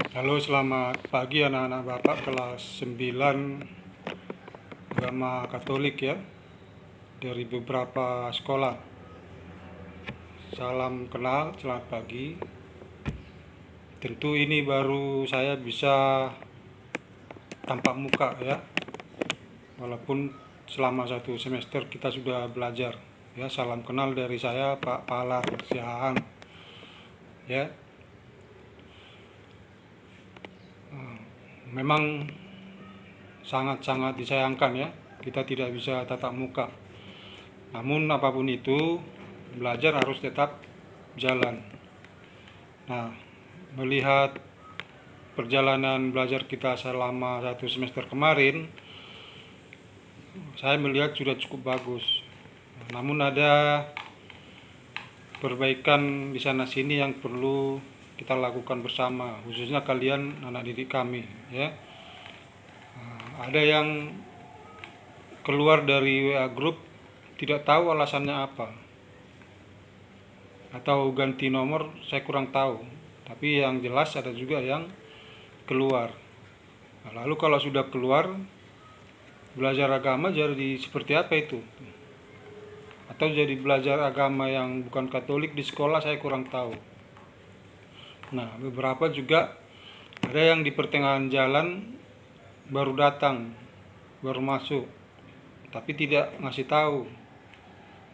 Halo, selamat pagi anak-anak Bapak kelas 9 agama Katolik ya, dari beberapa sekolah. Salam kenal, selamat pagi. Tentu ini baru saya bisa tampak muka ya, walaupun selama 1 semester kita sudah belajar ya. Salam kenal dari saya, Pak Palar Siahaan ya. Memang sangat-sangat disayangkan ya, kita tidak bisa tatap muka. Namun apapun itu, belajar harus tetap jalan. Nah, melihat perjalanan belajar kita selama 1 semester kemarin, saya melihat sudah cukup bagus. Namun ada perbaikan di sana sini yang perlu kita lakukan bersama, khususnya kalian anak didik kami ya. Ada yang keluar dari WA group tidak tahu alasannya apa, atau ganti nomor saya kurang tahu, tapi yang jelas ada juga yang keluar. Nah, lalu kalau sudah keluar, belajar agama jadi seperti apa itu? Atau jadi belajar agama yang bukan Katolik di sekolah, saya kurang tahu. Nah, beberapa juga ada yang di pertengahan jalan baru datang, baru masuk, tapi tidak ngasih tahu.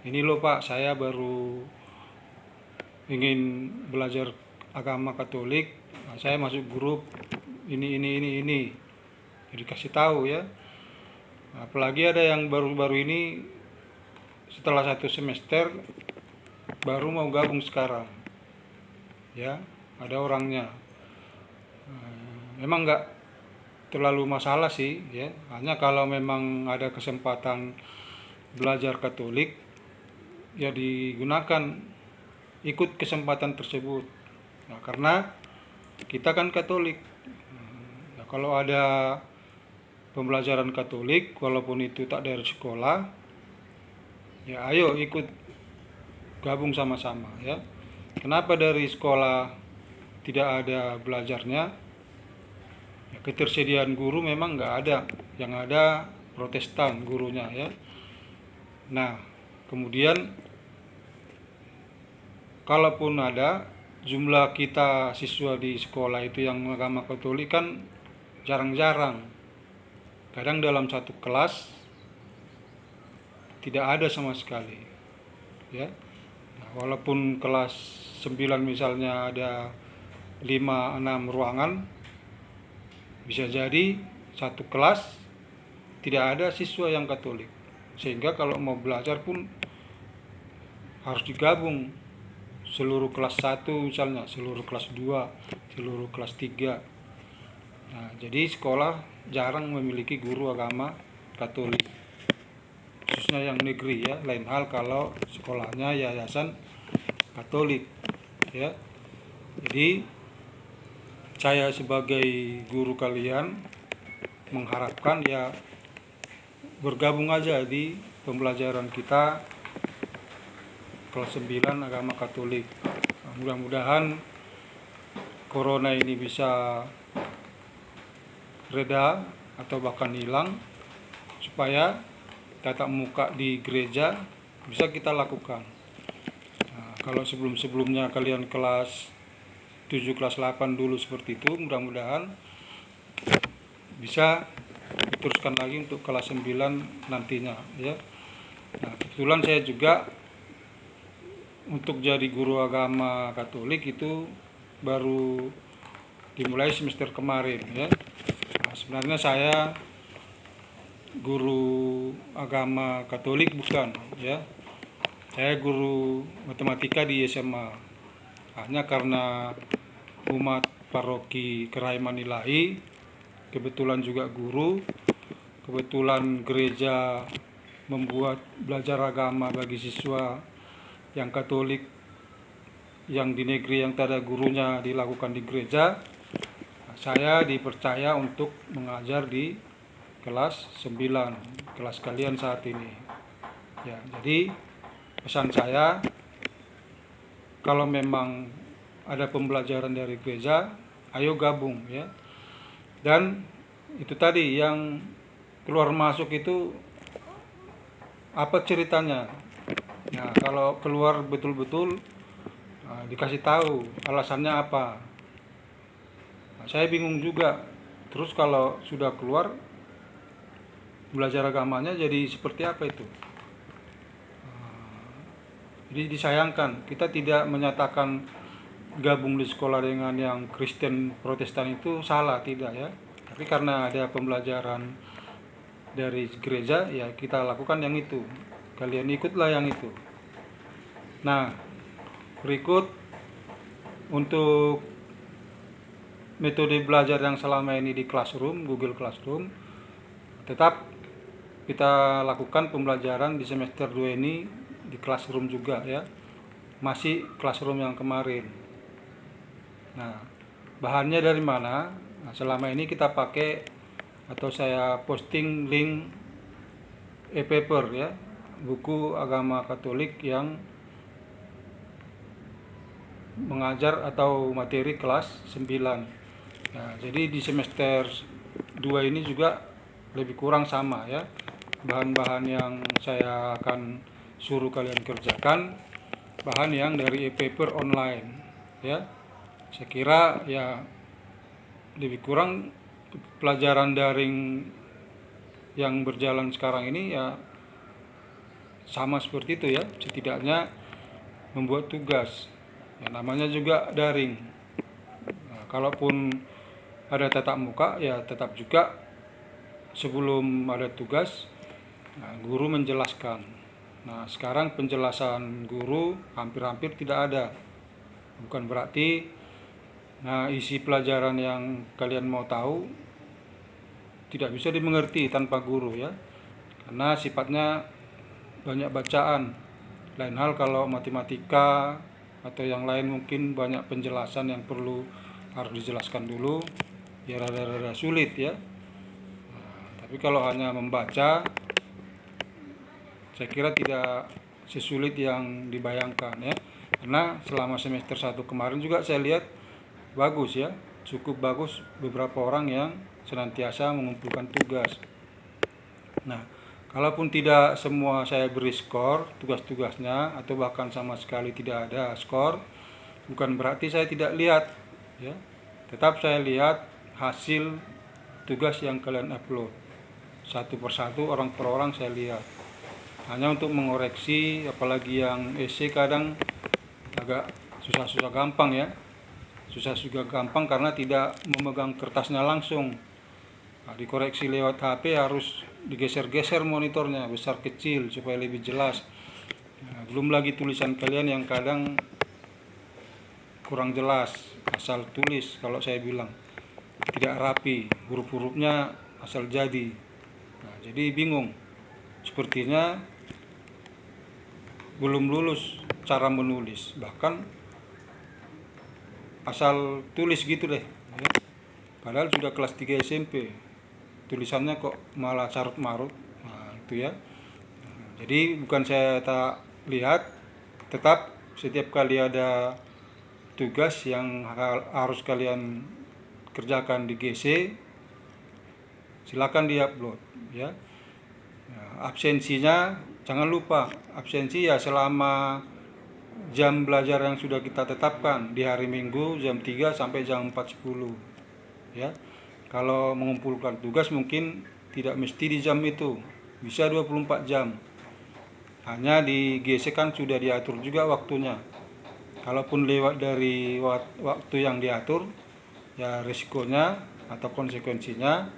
Ini loh Pak, saya baru ingin belajar agama Katolik, saya masuk grup ini. Jadi kasih tahu ya. Apalagi ada yang baru-baru ini setelah 1 semester baru mau gabung sekarang ya, ada orangnya. Memang nggak terlalu masalah sih ya, hanya kalau memang ada kesempatan belajar Katolik ya digunakan, ikut kesempatan tersebut. Nah, karena kita kan Katolik. Nah, kalau ada pembelajaran Katolik walaupun itu tak dari sekolah, ya ayo ikut gabung sama-sama ya. Kenapa dari sekolah tidak ada belajarnya? Ya, ketersediaan guru memang nggak ada, yang ada Protestan gurunya ya. Nah, kemudian kalaupun ada, jumlah kita siswa di sekolah itu yang agama Katolik kan jarang-jarang. Kadang dalam satu kelas tidak ada sama sekali ya. Nah, walaupun kelas 9 misalnya ada 5-6 ruangan, bisa jadi satu kelas tidak ada siswa yang Katolik, sehingga kalau mau belajar pun harus digabung, seluruh kelas 1 misalnya, seluruh kelas 2, seluruh kelas 3. Nah, jadi sekolah jarang memiliki guru agama Katolik, khususnya yang negeri ya. Lain hal kalau sekolahnya yayasan Katolik ya. Jadi saya sebagai guru kalian mengharapkan ya bergabung aja di pembelajaran kita kelas 9 agama Katolik. Nah, mudah-mudahan corona ini bisa reda atau bahkan hilang, supaya tatap muka di gereja bisa kita lakukan. Nah, kalau sebelum-sebelumnya kalian kelas 7, kelas 8 dulu seperti itu, mudah-mudahan bisa diteruskan lagi untuk kelas 9 nantinya ya. Nah, kebetulan saya juga untuk jadi guru agama Katolik itu baru dimulai semester kemarin ya. Nah, sebenarnya saya guru agama Katolik bukan ya. Saya guru matematika di SMA. Hanya karena umat paroki Kerahiman Ilahi, kebetulan juga guru, kebetulan gereja membuat belajar agama bagi siswa yang Katolik yang di negeri yang tak ada gurunya dilakukan di gereja. Saya dipercaya untuk mengajar di kelas 9, kelas kalian saat ini ya. Jadi pesan saya, kalau memang ada pembelajaran dari gereja, ayo gabung ya. Dan itu tadi yang keluar masuk itu apa ceritanya. Nah, kalau keluar betul-betul dikasih tahu alasannya apa. Nah, saya bingung juga. Terus kalau sudah keluar, belajar agamanya jadi seperti apa itu? Jadi disayangkan kita tidak menyatakan gabung di sekolah dengan yang Kristen Protestan itu salah, tidak ya. Tapi karena ada pembelajaran dari gereja, ya kita lakukan yang itu. Kalian ikutlah yang itu. Nah, berikut untuk metode belajar yang selama ini di Classroom, Google Classroom, tetap kita lakukan pembelajaran di semester 2 ini di Classroom juga ya. Masih Classroom yang kemarin. Nah, bahannya dari mana? Nah, selama ini kita pakai atau saya posting link e-paper ya, buku agama Katolik yang mengajar atau materi kelas 9. Nah, jadi di semester 2 ini juga lebih kurang sama ya. Bahan-bahan yang saya akan suruh kalian kerjakan, bahan yang dari e-paper online ya. Saya kira ya lebih kurang pelajaran daring yang berjalan sekarang ini ya sama seperti itu ya. Setidaknya membuat tugas. Ya, namanya juga daring. Nah, kalaupun ada tatap muka ya tetap juga sebelum ada tugas guru menjelaskan. Nah, sekarang penjelasan guru hampir-hampir tidak ada. Bukan berarti isi pelajaran yang kalian mau tahu tidak bisa dimengerti tanpa guru ya. Karena sifatnya banyak bacaan. Lain hal kalau matematika atau yang lain mungkin banyak penjelasan yang harus dijelaskan dulu, ya rada-rada sulit ya. Tapi kalau hanya membaca, saya kira tidak sesulit yang dibayangkan ya. Karena selama semester 1 kemarin juga saya lihat bagus ya, cukup bagus beberapa orang yang senantiasa mengumpulkan tugas. Nah, kalaupun tidak semua saya beri skor tugas-tugasnya atau bahkan sama sekali tidak ada skor, bukan berarti saya tidak lihat ya. Tetap saya lihat hasil tugas yang kalian upload. Satu persatu, orang per orang saya lihat. Hanya untuk mengoreksi, apalagi yang essay kadang agak susah-susah gampang ya. Susah-susah gampang karena tidak memegang kertasnya langsung. Nah, dikoreksi lewat HP harus digeser-geser monitornya besar kecil supaya lebih jelas. Nah, belum lagi tulisan kalian yang kadang kurang jelas, asal tulis kalau saya bilang tidak rapi, huruf-hurufnya asal jadi. Nah, jadi bingung. Sepertinya belum lulus cara menulis, bahkan asal tulis gitu deh ya. Padahal sudah kelas 3 SMP, tulisannya kok malah carut marut. Nah, itu ya. Nah, jadi bukan saya tak lihat, tetap setiap kali ada tugas yang harus kalian kerjakan di GC, silakan diupload ya. Nah, absensinya jangan lupa, absensi ya selama jam belajar yang sudah kita tetapkan di hari Minggu jam 3 sampai jam 4.10 ya. Kalau mengumpulkan tugas mungkin tidak mesti di jam itu, bisa 24 jam. Hanya di GC kan sudah diatur juga waktunya. Kalaupun lewat dari waktu yang diatur, ya risikonya atau konsekuensinya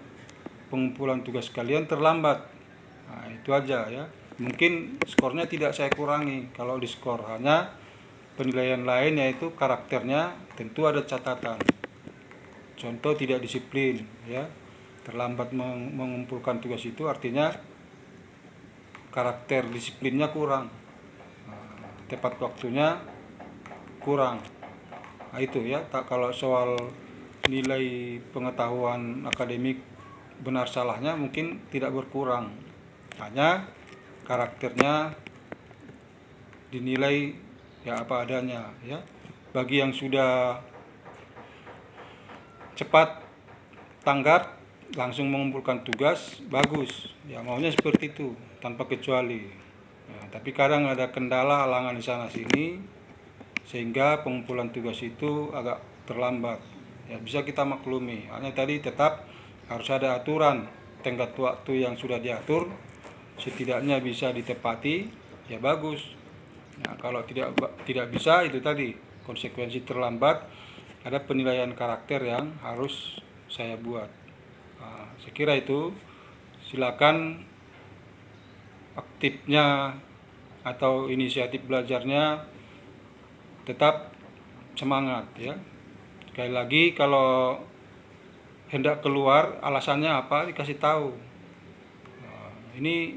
pengumpulan tugas kalian terlambat. Nah, itu aja ya. Mungkin skornya tidak saya kurangi kalau di skor, hanya penilaian lain yaitu karakternya tentu ada catatan. Contoh tidak disiplin ya. Terlambat mengumpulkan tugas itu artinya karakter disiplinnya kurang. Nah, tepat waktunya kurang. Nah, itu ya. Kalau soal nilai pengetahuan akademik benar salahnya mungkin tidak berkurang. Hanya karakternya dinilai ya apa adanya ya. Bagi yang sudah cepat tanggap, langsung mengumpulkan tugas, bagus. Ya maunya seperti itu, tanpa kecuali. Ya, tapi kadang ada kendala, halangan di sana sini, sehingga pengumpulan tugas itu agak terlambat. Ya bisa kita maklumi. Hanya tadi tetap harus ada aturan tenggat waktu yang sudah diatur, setidaknya bisa ditepati, ya bagus. Nah, kalau tidak bisa, itu tadi konsekuensi terlambat, ada penilaian karakter yang harus saya buat. Nah, saya kira itu. Silakan aktifnya atau inisiatif belajarnya tetap semangat ya. Sekali lagi, kalau hendak keluar, alasannya apa, dikasih tahu. Nah, ini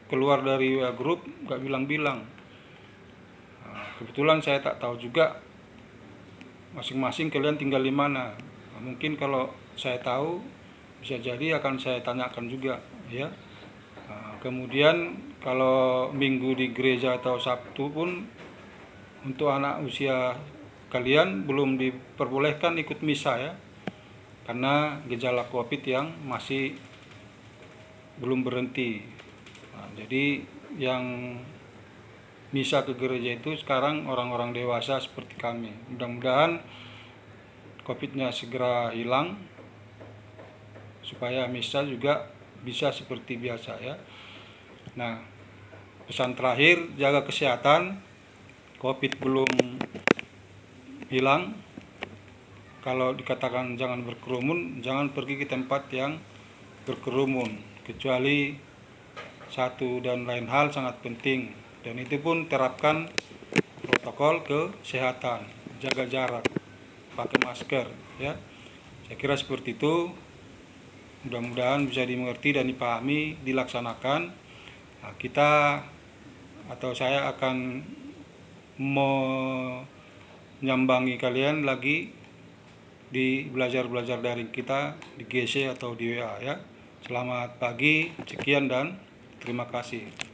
keluar dari WA group gak bilang-bilang. Nah, kebetulan saya tak tahu juga masing-masing kalian tinggal di mana. Nah, mungkin kalau saya tahu, bisa jadi akan saya tanyakan juga ya. Nah, kemudian kalau minggu di gereja atau Sabtu pun, untuk anak usia kalian belum diperbolehkan ikut misa ya, karena gejala COVID yang masih belum berhenti. Nah, jadi yang misa ke gereja itu sekarang orang-orang dewasa seperti kami. Mudah-mudahan COVID-nya segera hilang, supaya misa juga bisa seperti biasa ya. Nah, pesan terakhir, jaga kesehatan. COVID belum hilang. Kalau dikatakan jangan berkerumun, jangan pergi ke tempat yang berkerumun, kecuali satu dan lain hal sangat penting, dan itu pun terapkan protokol kesehatan, jaga jarak, pakai masker ya. Saya kira seperti itu. Mudah-mudahan bisa dimengerti dan dipahami, dilaksanakan. Nah, kita atau saya akan menyambangi kalian lagi di belajar daring kita di GC atau di WA ya. Selamat pagi, sekian dan terima kasih.